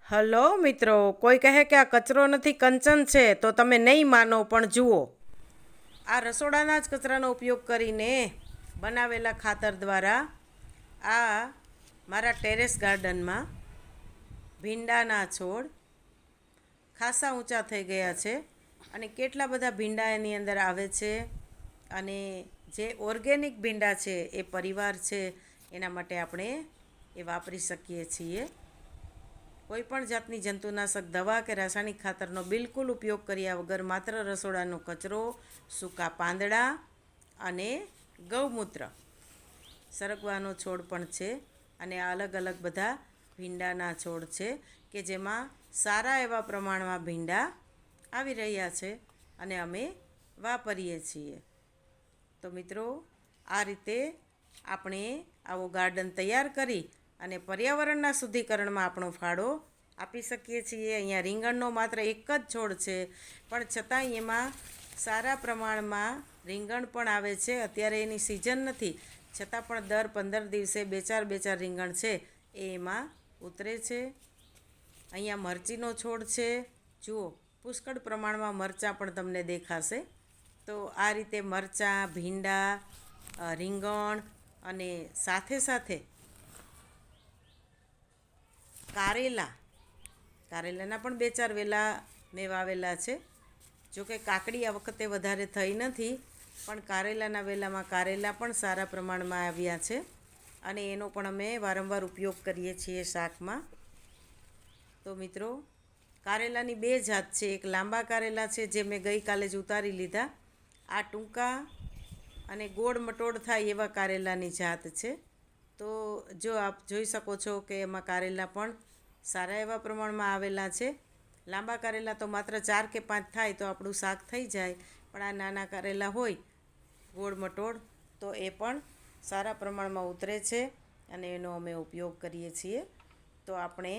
Hello મિત્રો, કોઈ કહે કે આ કચરો નથી કંચન છે તો તમે નહીં માનો, પણ જુઓ આ રસોડાના જ કચરાનો ઉપયોગ કરીને બનાવેલા ખાતર દ્વારા આ મારા ટેરેસ ગાર્ડનમાં ભીંડાના છોડ ખાસા ઊંચા થઈ ગયા છે અને કેટલા બધા ભીંડા એની અંદર આવે છે. અને જે ઓર્ગેનિક ભીંડા છે એ પરિવાર છે એના માટે આપણે એ વાપરી શકીએ છીએ. કોઈ પણ જાતની જંતુનાશક દવા કે રાસાયણિક ખાતરનો બિલકુલ ઉપયોગ કર્યા વગર માત્ર રસોડાનો કચરો, સૂકા પાંદડા અને ગૌમૂત્ર, સરગવાનો છોડ પણ છે અને અલગ અલગ બધા ભીંડાના છોડ છે કે જેમાં સારા એવા પ્રમાણમાં ભીંડા આવી રહ્યા છે અને અમે વાપરીએ છીએ. તો મિત્રો, આ રીતે આપણે આવો ગાર્ડન તૈયાર કરી અને પર્યાવરણના શુદ્ધિકરણમાં આપણો ફાળો આપી શકીએ છીએ. અહીંયા રીંગણનો માત્ર એક જ છોડ છે, પણ છતાંય એમાં સારા પ્રમાણમાં રીંગણ પણ આવે છે. અત્યારે એની સિઝન નથી, છતાં પણ દર 15 દિવસે બે ચાર રીંગણ છે એ એમાં ઉતરે છે. અહીંયા મરચીનો છોડ છે, જુઓ પુષ્કળ પ્રમાણમાં મરચાં પણ તમને દેખાશે. તો આ રીતે મરચાં, ભીંડા, રીંગણ અને સાથે સાથે કારેલાના પણ બે ચાર વેલા મેં વાવેલા છે. જોકે કાકડી આ વખતે વધારે થઈ નથી, પણ કારેલાના વેલામાં કારેલા પણ સારા પ્રમાણમાં આવ્યા છે અને એનો પણ અમે વારંવાર ઉપયોગ કરીએ છીએ શાકમાં. તો મિત્રો, કારેલાની બે જાત છે. એક લાંબા કારેલા છે જે મેં ગઈકાલે જ ઉતારી લીધા. આ ટૂંકા અને ગોળ મટોળ થાય એવા કારેલાની જાત છે. તો જો આપ જોઈ શકો છો કે એમાં કારેલા પણ સારા એવા પ્રમાણમાં આવેલા છે. લાંબા કારેલા તો માત્ર 4 કે 5 થાય તો આપણું શાક થઈ જાય, પણ આ નાના કારેલા હોય ગોળ મટોળ તો એ પણ સારા પ્રમાણમાં ઉતરે છે અને એનો અમે ઉપયોગ કરીએ છીએ. તો આપણે